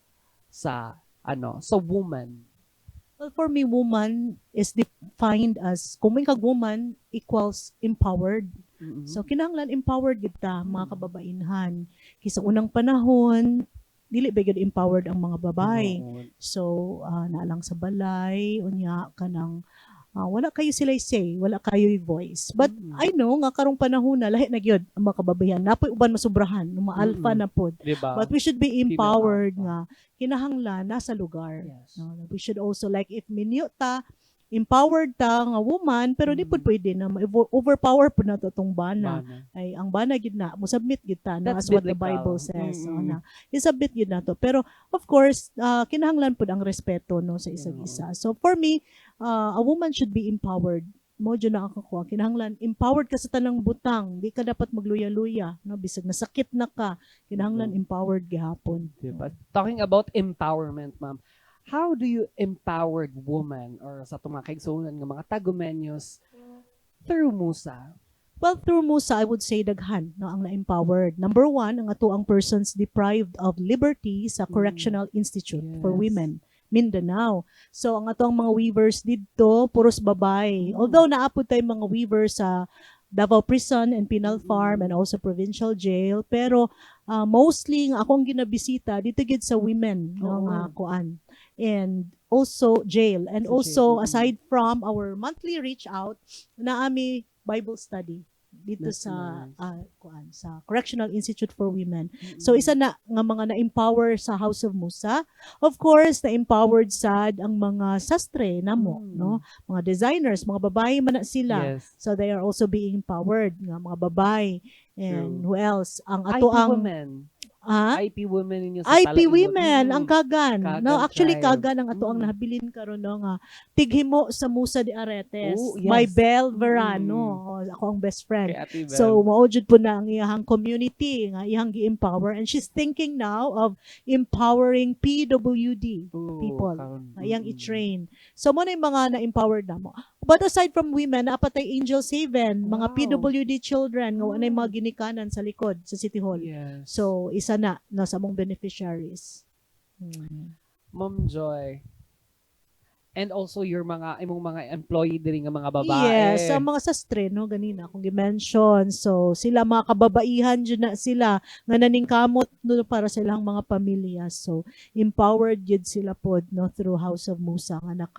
sa sa woman? Well, for me, woman is defined as, kung may kag-woman equals empowered. Mm-mm. So, kinahanglan empowered kita, mga kababainhan. Kisa unang panahon, dili ba gyud empowered ang mga babae. Oo. So, naalang sa balay, unya ka ng wala kayo sila'y say, wala kayo'y voice. But Mm. I know nga karong panahon na lahi na gyud ang mga kababayan, napoy uban masubrahan, alpha Mm-mm. na pod. Diba? But we should be Female empowered alpha. nga kinahanglan nasa lugar. Yes. No? We should also, like, if minyo ta, empowered ta nga woman, pero di po pwede na overpower po na to tong bana. Bana. Ay ang bana gid na mo submit gid ta no, That's as what the biblical. Bible says. Mm-mm. Na isubmit gid na to. Pero of course, kinahanglan pud ang respeto no sa isag isa. So for me, a woman should be empowered. Mo jud na ako kuha kinahanglan empowered ka sa tanang butang, di ka dapat magluya-luya no, bisag nasakit na ka, kinahanglan empowered gihapon. Diba? Talking about empowerment, ma'am, how do you empowered woman or sa itong mga kaigsunan ng mga tagumenyos through Musa? Well, through Musa, I would say daghan no, ang na-empowered. Number one, ang ato ang persons deprived of liberty sa Correctional Institute for Yes. Women, Mindanao. So, ang ato ang mga weavers dito, puros babay. Although naapod tayo mga weavers sa Davao Prison and Penal Farm and also Provincial Jail, pero mostly nga akong ginabisita dito gid sa women no, nga kuan. And also jail. And Sa also, jail. aside from our monthly reach out, naami Bible study dito That's sa nice. sa Correctional Institute for Women. So isa na nga mga na-empower sa House of Musa. Of course, na-empowered sad ang mga sastre namo, no? Mga designers, mga babae man na sila. Yes. So they are also being empowered nga mga babae. And True. who else? Ang IP ato ang women. ah? IP women ninyo sa IP Talaibot. women, ang kagan. No, Kagan actually tribe. kagan ang ato ang nahabilin karon no nga tighimo sa Musa de Aretes. Oh, yes. By Bel Verano. Ako ang best friend. Kay Ate Bel. So mao jud po na ang iyang community nga iyang gi-empower, and she's thinking now of empowering PWD Ooh, people. karon. Iyang i-train. So mo na yung mga na-empowered na mo. But aside from women, napatay Angel Seven, mga Wow. PWD children nga wala mga ginikanan sa likod sa City Hall. Yes. So, isa na sa mong beneficiaries. Ma'am Joy. And also your imong mga employee diri nga mga babae. Yes, sa mga sastre, no, ganina, kung i-mention. So, sila mga kababaihan dyan na sila, nga naningkamot no, para sa ilang mga pamilya. So, empowered yun sila pod, no, through House of Musa, nga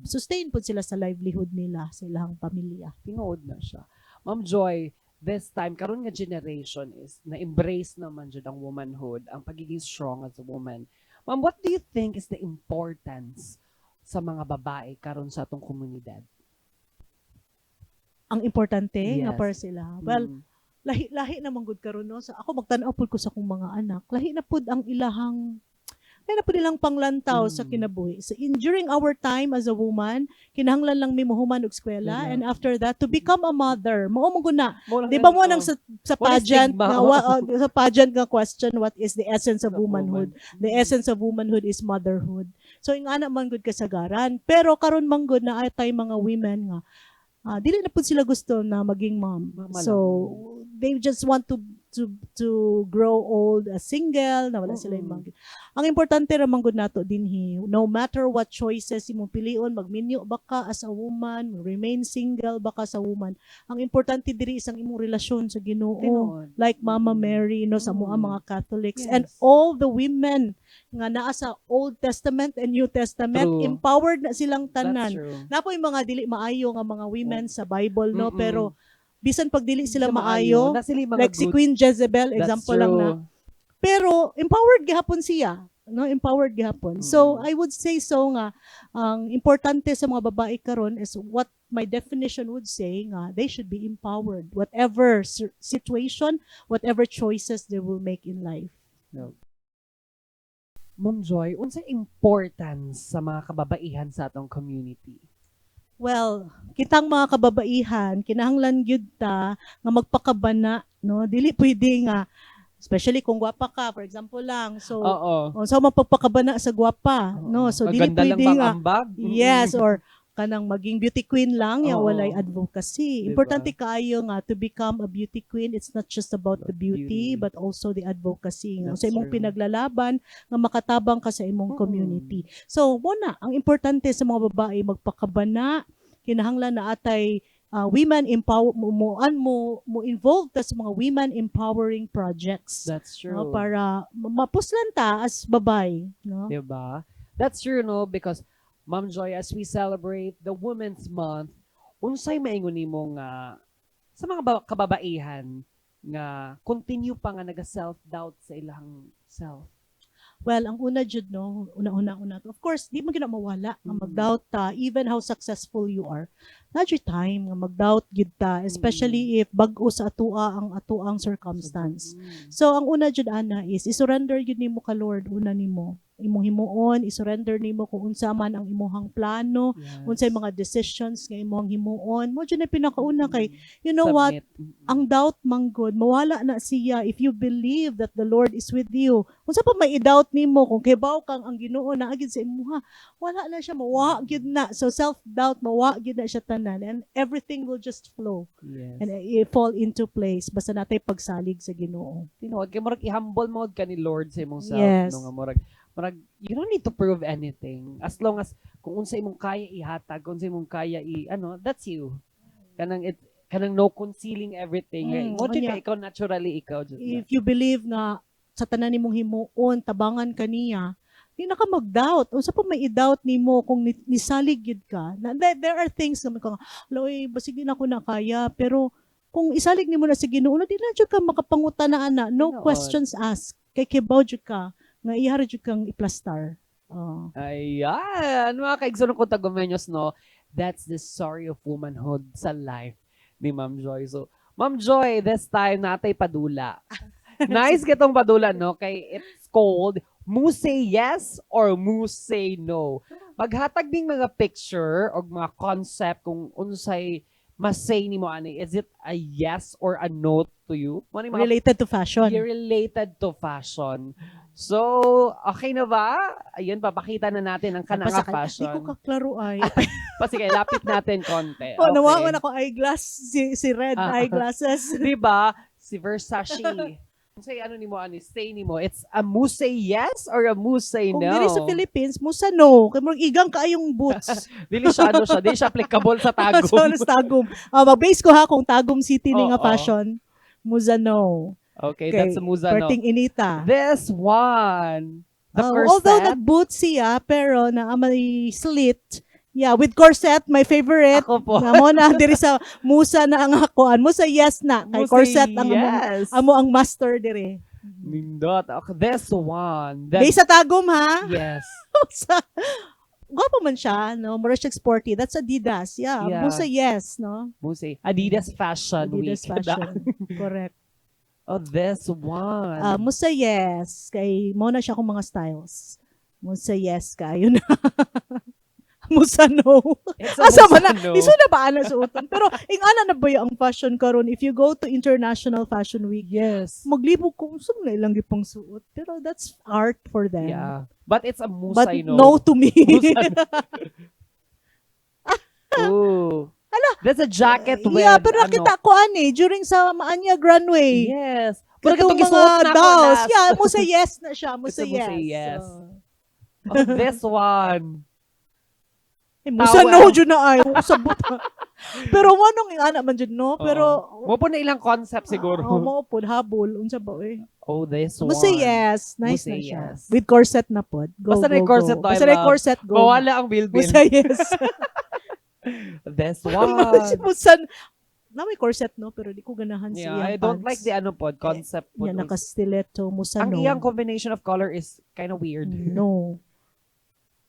sustain pod sila sa livelihood nila, sa ilang pamilya. Tinuod na siya. Ma'am Joy, this time, karon nga generation is na-embrace naman dyan ang womanhood, ang pagiging strong as a woman. Ma'am, what do you think is the importance sa mga babae karon sa atong komunidad? Ang importante nga Yes. para sila. Well, lahi naman gud karon no. So, ako magtan-aw pud ko sa akong mga anak. Lahi na pud ang ilahang ilang panglantaw sa kinabuhi. So during our time as a woman, kinahanglan lang mi mohuman og eskwela, and after that to become a mother. Mao mo guna. Di ba mo nang sa What is pageant stigma? sa pageant nga question, what is the essence of womanhood? The essence of womanhood is motherhood. So ingana man gud kasagaran. Pero karon man gud na atay mga women nga dili na pud sila gusto na maging mom. Mama So they just want to grow old as single, na wala sila yung mga. Ang importante ramang gud nato dinhi, no matter what choices imong pilion, magminyo ba ka as a woman, remain single ba ka sa woman, ang importante diri isang imong relasyon sa Ginoo. Tinuod. Like Mama Mary no sa mga Catholics, Yes. and all the women nga naa sa Old Testament and New Testament, True. empowered na silang That's tanan. true. Napo yung mga dili maayo nga mga women sa Bible no, Mm-mm. pero bisan pag dili sila Sa maayo, Na sila yung mga like si good- Queen Jezebel, That's example lang na. true. Pero empowered gihapon siya, no? Empowered gihapon. So Mm. I would say so nga ang importante sa mga babae karon is what my definition would say nga they should be empowered whatever situation, whatever choices they will make in life. Ma'am Joy, unsa importance sa mga kababaihan sa atong community? Well, kitang mga kababaihan, kinahanglan gyud ta nga magpakabana, no? Dili pwede nga especially kung gwapa ka, for example lang. So, Oo. so mapagpakabana sa gwapa, no? So dili Maganda lang pwede bang nga ambag? yes, or kanang maging beauty queen lang, ya Oo. walay advocacy. Diba? Importante kaayo nga to become a beauty queen. It's not just about the beauty, Beauty. but also the advocacy. Nga. That's So imong true. pinaglalaban nga makatabang ka sa imong Mm. community. So muna, ang importante sa mga babae magpakabana, kinahanglan na atay women empower mo involved ta sa mga women empowering projects. That's true. No, para mapuslan ta as babay, no? Diba? That's true, no? Because Ma'am Joy, as we celebrate the Women's Month, unsay maingon nimo nga sa mga kababaihan nga continue pa nga naga self-doubt sa ilang self? Well, ang una jud no, una. Of course, di mo gina mawala nga mag-doubt ta even how successful you are. Na jud time nga mag-doubt gid ta, especially if bag-o sa ang atuang circumstance. So ang una jud ana is isurrender gid nimo ka Lord una nimo. Imong himuon, isurrender nimo kung unsa man ang imong plano, unsay mga decisions nga imong himuon. Mo jud na pinakauna kay you know what? Ang doubt manggod mawala na siya if you believe that the Lord is with you. Unsa pa may i-doubt nimo kung kibaw kang ang Ginoo na agid sa imuha, wala na siya, mawa gyud na. So self-doubt mawa gyud na siya tanan and everything will just flow. Yes. And fall into place basta natay pagsalig sa Ginoo. Tinuod kay murag i-humble mo ka ni Lord sa imong self, Yes. no nga murag you don't need to prove anything as long as kung unsa imong kaya ihatag, kung unsa imong kaya that's you. Kanang no concealing everything. Mo Anya. ikaw naturally ikaw just If you believe na sa tanan nimong himuon tabangan kaniya, di na ka mag-doubt. Unsa pa may i-doubt nimo kung nisalig gid ka. There are things na kang loy basig din ako na kaya pero kung isalig nimo na sa Ginoo, di na jud ka makapangutana ana. No Tinuod. questions asked. Kay kibaw jud ka nga ihara jud kang iplastar. Ayan, mga kaigsoon ko tagumenyos, no? That's the story of womanhood sa life ni Ma'am Joy. So, Ma'am Joy, this time natay padula. Nice kitong padula, no? Kay it's called Mu Say Yes or Mu Say No. Maghatag ding mga picture o mga concept kung unsay mas-say nimo ani. Is it a yes or a no to you? Related to fashion. Related to fashion. So, okay na ba? Ayun, papakita na natin ang kanang Di fashion. ko kaklaro ay. Sige, lapit natin konti. Oh, Okay. nawawan ako eyeglass, si red eyeglasses. Diba? Si Versace. Say ano ni mo, say ni mo, it's a mu say yes or a mu say Kung no? diri sa Philippines, musa no. Kaya murag igang kaayong boots. Dili siya, dili siya applicable sa tagom. So, nas tagum. Mag-base ko ha kung Tagum City ni nga Oo. fashion. Musa no. Okay, that's a muza, no? Perting inita. This one, the corset. Although that boots siya, pero na may slit. Yeah, with corset, my favorite. Ako po. Nga mo na, diri sa musa na ang hakuan. Musa yes na. Kay Mu say corset ang yes. amo ang master diri. Nindot. Okay, this one. Base sa Tagum ha. Yes. Sa gwapo man siya, no? Mura siya sporty. That's Adidas. Yeah. Yeah. Musa yes, no? Mu say Adidas Fashion Adidas Week. fashion. Correct. Oh, this one. Musa yes. Kay mo na siya kung mga styles. Musa yes ka. Yun na. Musa no. It's a Asa musa man na. no. Iso na ba ana suoton? Pero ingana na ba yung ang fashion karon if you go to International Fashion Week? Yes. Maglibog kung saan na ilang gipang suot. Pero that's art for them. Yeah. But it's a musa But no. no to me. Musa no. Ooh. That's a jacket with, Yeah, pero nakita ko ani during sa Maanyag Runway. Yes. Pero Pero itong itong mga isuot na dolls, last. yeah, mo say yes na siya, mo Ito say mo yes. say yes. So, Oh, this one. musa Towel. no jud na ay, sabot. Pero manong ingana man jud no, pero Mo po na ilang concept siguro. mo pod habol unsa ba eh. Oh, this one. Mo say yes, Mo nice say na siya. yes. With corset na pod. Go, Basta go, may corset go. na, I Basta may love. corset go. Mawala ang Mo bilbil. say yes. This one. Musa na may corset no, pero di ko ganahan Yeah, siya. I don't like the ano pod, concept pod. Yan naka-stiletto, musa Ang no. iyang combination of color is kind of weird. No.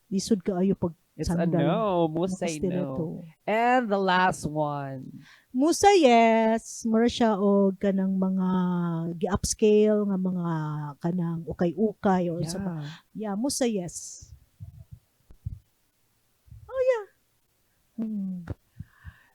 Lisod ka ayo pag It's a sandal. no. Mo say Naka-stiletto. no. And the last one. Musa yes, mura siya og kanang mga gi-upscale nga mga kanang ukay-ukay or sa yeah, musa yes. Oh yeah.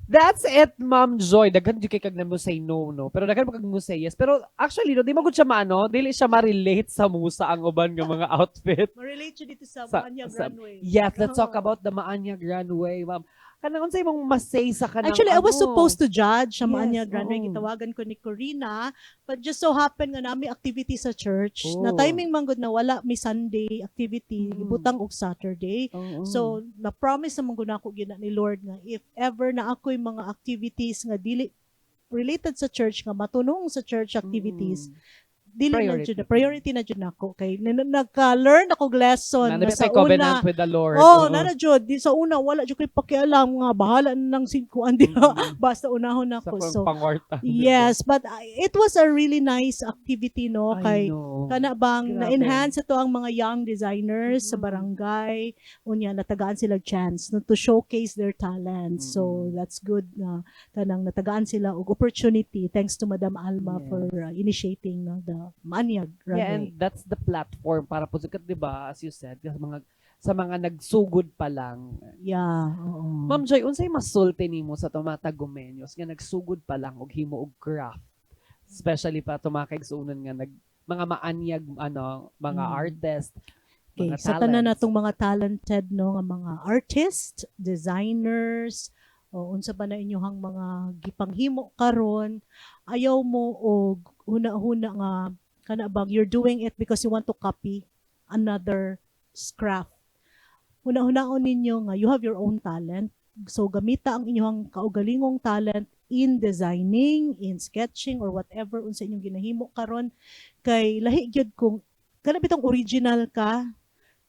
That's it, Ma'am Joy. Daghan di kay kag mo say no, no. Pero daghan mo kag mo say yes. Pero actually, no, di magud siya maano, dili siya ma-relate sa musa ang uban nga mga outfit. Ma-relate siya dito sa Sa- Maanyag sa- Runway. Yes, let's talk Oo. about the Maanyag Runway, ma'am. Kanang unsay mong masay sa kanang Actually, I was ano? supposed to judge sa Yes, Maanyag Runway. oo. Gitawagan ko ni Corina. But just so happen nga nami activity sa church. Na Oh. timing man gud na wala may Sunday activity. Mm. Ibutang og Saturday. Oo. So, na-promise naman ko na ako gina ni Lord nga if ever na ako'y mga activities nga dili related sa church nga matunong sa church activities, priority na jud nako kay nagka-learn ako lesson Na na sa sa covenant una. with the Lord. Oh, nana jud di sa una wala jud koy pakialam nga bahala na nang singkuan diha basta unahon Sa ako. So pangwarta. yes, but it was a really nice activity no I kay know. kana bang Grabe. na-enhance ito ang mga young designers sa barangay unya natagaan sila chance no to showcase their talents. So that's good na kanang natagaan sila og opportunity thanks to Madam Alma Yes. for initiating no, the Manyag Yeah, and runway. that's the platform para po sikat, 'di ba? As you said, sa mga nagsugod pa lang. Yeah, oo. Ma'am Joy, unsay masulti nimo sa tumatagumenyos nga nagsugod pa lang og himo og craft? Especially pa tumakigsunan nga mga maanyag mga artist, Okay, mga sa tanan talents. natong mga talented no nga mga artists, designers, o unsa pa na inyohang mga gipanghimo karon, ayaw mo og huna-huna nga kana bang you're doing it because you want to copy another craft. Huna-hunaon ninyo nga you have your own talent. So gamita ang inyong kaugalingong talent in designing, in sketching or whatever unsa inyong ginahimo karon kay lahi gyud kung kana bitong original ka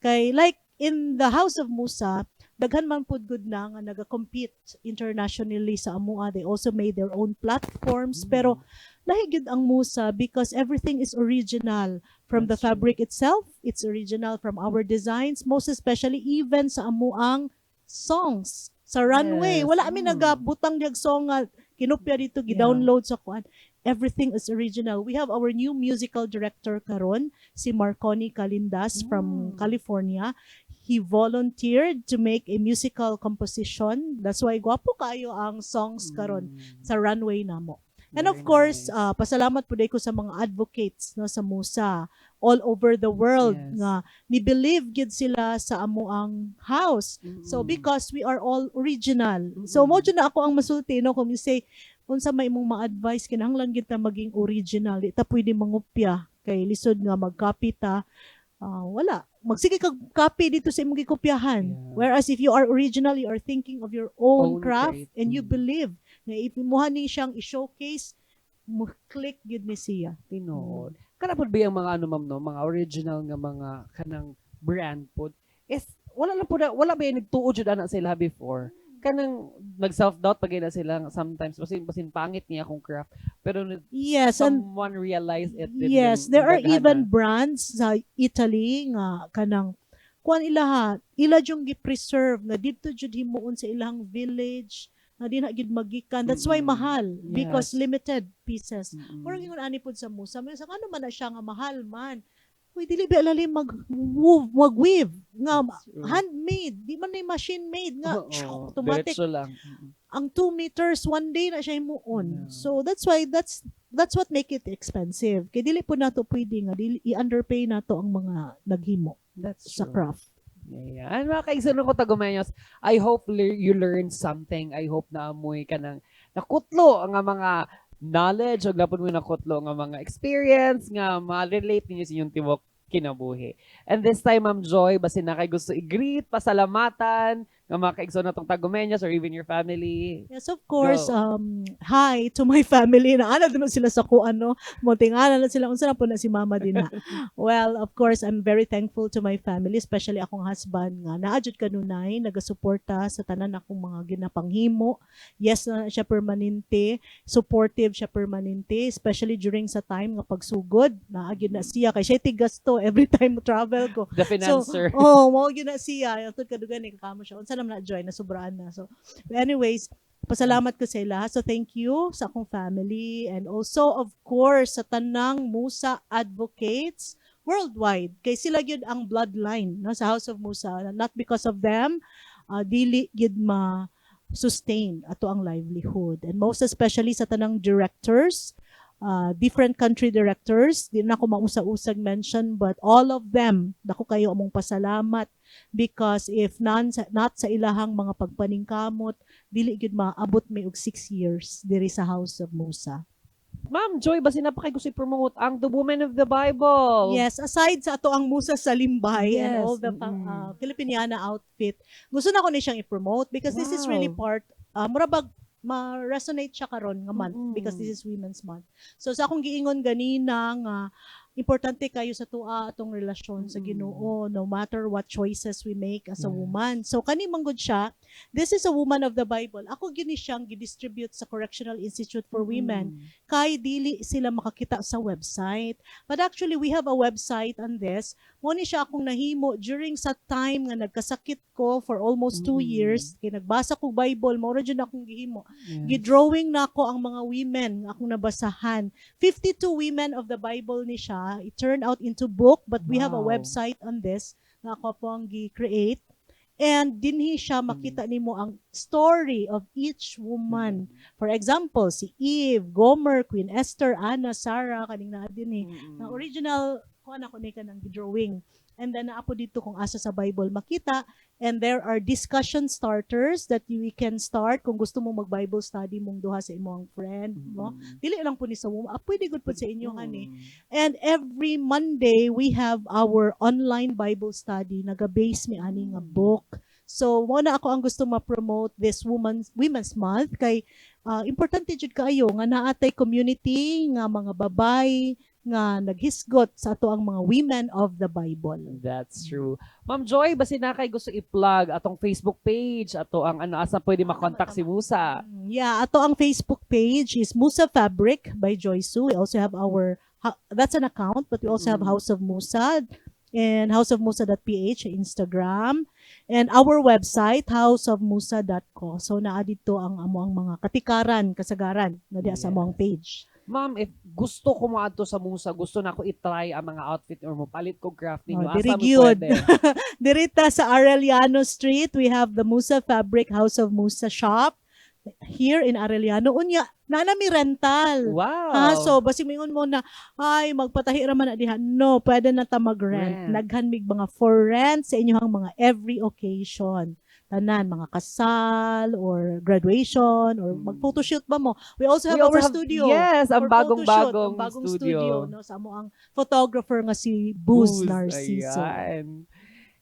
kay like in the House of Musa daghan man pud good na nga naga-compete internationally sa amua. They also made their own platforms pero lahi gyud ang Musa because everything is original from the That's true. fabric itself. It's original from our designs, most especially even sa amuang songs sa runway. Yes. Wala kami nagabutang diag song nga kinopya dito gi-download sa kuan. Everything is original. We have our new musical director karon, si Marconi Calindas from California. He volunteered to make a musical composition. That's why gwapo kayo ang songs karon sa runway namo. And of Very course, nice. pasalamat po ko sa mga advocates no sa Musa all over the world Yes. nga ni believe gid sila sa amuang house. So because we are all original. So mo jud na ako ang masulti no kung you say unsa may imong ma-advise kinahanglan gid ta maging original. Di ta pwede mangupya kay lisod nga mag-copy ta. Wala. Magsige kag copy dito sa imong gikopyahan. Yeah. Whereas if you are original, you are thinking of your own Own craft create. and you believe na if imuha ni siyang i-showcase, mo click gid ni siya. Tinuod. Kana pud ba yung mga ma'am no, mga original nga mga kanang brand pud is wala ba yung nagtuod jud ana sila before. Kanang nag-self-doubt pag na sila sometimes basin pangit niya akong craft pero Yes, and someone realize it din yes, din, there are daghan even na. brands sa Italy nga kanang kuan ila jung gi-preserve nga dito jud himuon sa ilang village nga di na gid magikan. That's why mahal because Yes. limited pieces. Murag ingon ani pud sa Musa, sa ano man na siya nga mahal man. Uy, dili ba alali mag-weave nga True. handmade, di man na machine made nga Oo, automatic. diretso lang. Ang 2 meters one day na siya himuon. Yeah. So that's why that's what make it expensive. Kay dili po nato pwede nga dili i-underpay nato ang mga naghimo That's sa true. craft. Yeah. And mga kaigsunon ko tagumenyos, I hope you learned something. I hope na amoy ka ng nakutlo ang mga knowledge o lapon mo nakutlo ang mga experience nga ma-relate ninyo sa inyong tiwok kinabuhi. And this time, Ma'am Joy, basin na kay gusto i-greet, pasalamatan, nga mga kaigsunon natong tagumenyos or even your family. Yes, of course. Go. Hi to my family. Naana naman sila sa kuan, no? Muntingan na sila. Unsa na po na si mama din na. Well, of course, I'm very thankful to my family, especially akong husband nga. Naadjud kanunay, nagasuporta sa tanan akong mga ginapanghimo. Yes, na siya permanente. Supportive siya permanente, especially during sa time nga pagsugod. Naagid na siya. Kay siya tigas to every time mo travel ko. The financer. Mo gyud na siya. Tud kadugan ni kakamo siya. Unsa naman na joy na sobraan na. So anyways, pasalamat ko sa ila. So thank you sa akong family and also of course sa tanang Musa advocates worldwide. Kay sila gyud ang bloodline no sa House of Musa. Not because of them, dili gyud sustain ato ang livelihood. And most especially sa tanang directors, different country directors, di na ako mausa-usag mention, but all of them, dako kayo among pasalamat because if not sa ilahang mga pagpaningkamot, dili gyud maabot may og 6 years diri sa House of Musa. Ma'am Joy, basin na pa kay gusto i-promote ang The Woman of the Bible. Yes, aside sa ato ang Musa sa Limbay and Yes, all the Filipiniana outfit, gusto na ko ni siyang i-promote because this is really part, murabag ma-resonate siya karon nga month Mm-mm. because this is Women's Month. So sa akong giingon ganina nga importante kayo sa tua atong relasyon sa Ginoo no matter what choices we make as a Yes. woman. So kani manggod siya, this is a woman of the Bible. Ako gini siyang gidistribute sa Correctional Institute for Women kay dili sila makakita sa website. But actually we have a website on this. Mo ni siya akong nahimo during sa time nga nagkasakit ko for almost 2 years. Kay nagbasa ko Bible, mo ra jud akong gihimo. Gidrawing na ako ang mga women nga akong nabasahan. 52 women of the Bible ni siya. It turned out into book, but we have a Wow. website on this nga ako po ang gi-create. And dinhi siya makita nimo ang story of each woman. For example, si Eve, Gomer, Queen Esther, Anna, Sarah, kaning naa dinhi. Na original ko na ko ni kanang drawing. And then naapo dito kung asa sa Bible makita. And there are discussion starters that we can start kung gusto mo mag-Bible study mong duha sa imong friend, no? Dili lang po ni sa woman. Pwede good po sa inyo ani. And every Monday we have our online Bible study naga-base mi ani nga book. So mo na ako ang gusto ma-promote this Women's Month kay importante jud kaayo nga naatay community nga mga babay nga naghisgot sa ato ang mga women of the Bible. That's true. Ma'am Joy, basi na kay gusto i-plug atong Facebook page, ato ang ano asa pwede makontak si Musa. Yeah, ato ang Facebook page is Musa Fabric by Joy Sue. We also have our that's an account, but we also have House of Musa and houseofmusa.ph sa Instagram, and our website houseofmusa.co. So naa dito ang amo ang mga katikaran, kasagaran na diha sa among page. Ma'am, if gusto ko maadto sa Musa, gusto na ko i-try ang mga outfit or mo palit ko craft ninyo, Very asa mo good. pwede? Dirita sa Arellano Street, we have the Musa Fabric House of Musa shop here in Arellano. Unya, nanami rental. Wow. So basi mingon mo na, ay, magpatahi raman na diha. No, pwede na ta mag-rent. Rent. Naghanmig mga for rent sa inyong mga every occasion. Tanan, mga kasal, or graduation, or mag-photoshoot ba mo. We also have our studio. Yes, ang for photoshoot, bagong-bagong ang bagong studio. no? Sa mo ang photographer nga si Booz Narciso. Ayan.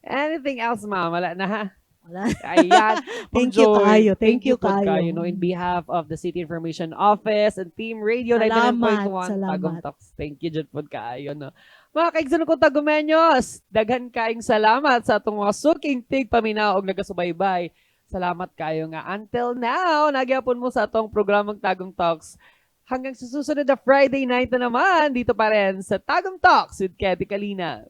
Anything else, ma'am? Wala na ha? Wala. Ayan. Ma'am Thank you Joy, kaayo. Thank you po kaayo. No, in behalf of the City Information Office and Team Radio Salamat, 99.1 salamat. Tagum Talks. Thank you dyan po kaayo. No? Mga kaigsuno ko Tagumenyos, daghan kaing salamat sa atong mga suking tig paminaw og nagasubaybay. Salamat kayo nga. Until now, nagyapon mo sa atong programang Tagum Talks. Hanggang sa susunod na Friday night na naman, dito pa rin sa Tagum Talks with Ketty Kalina.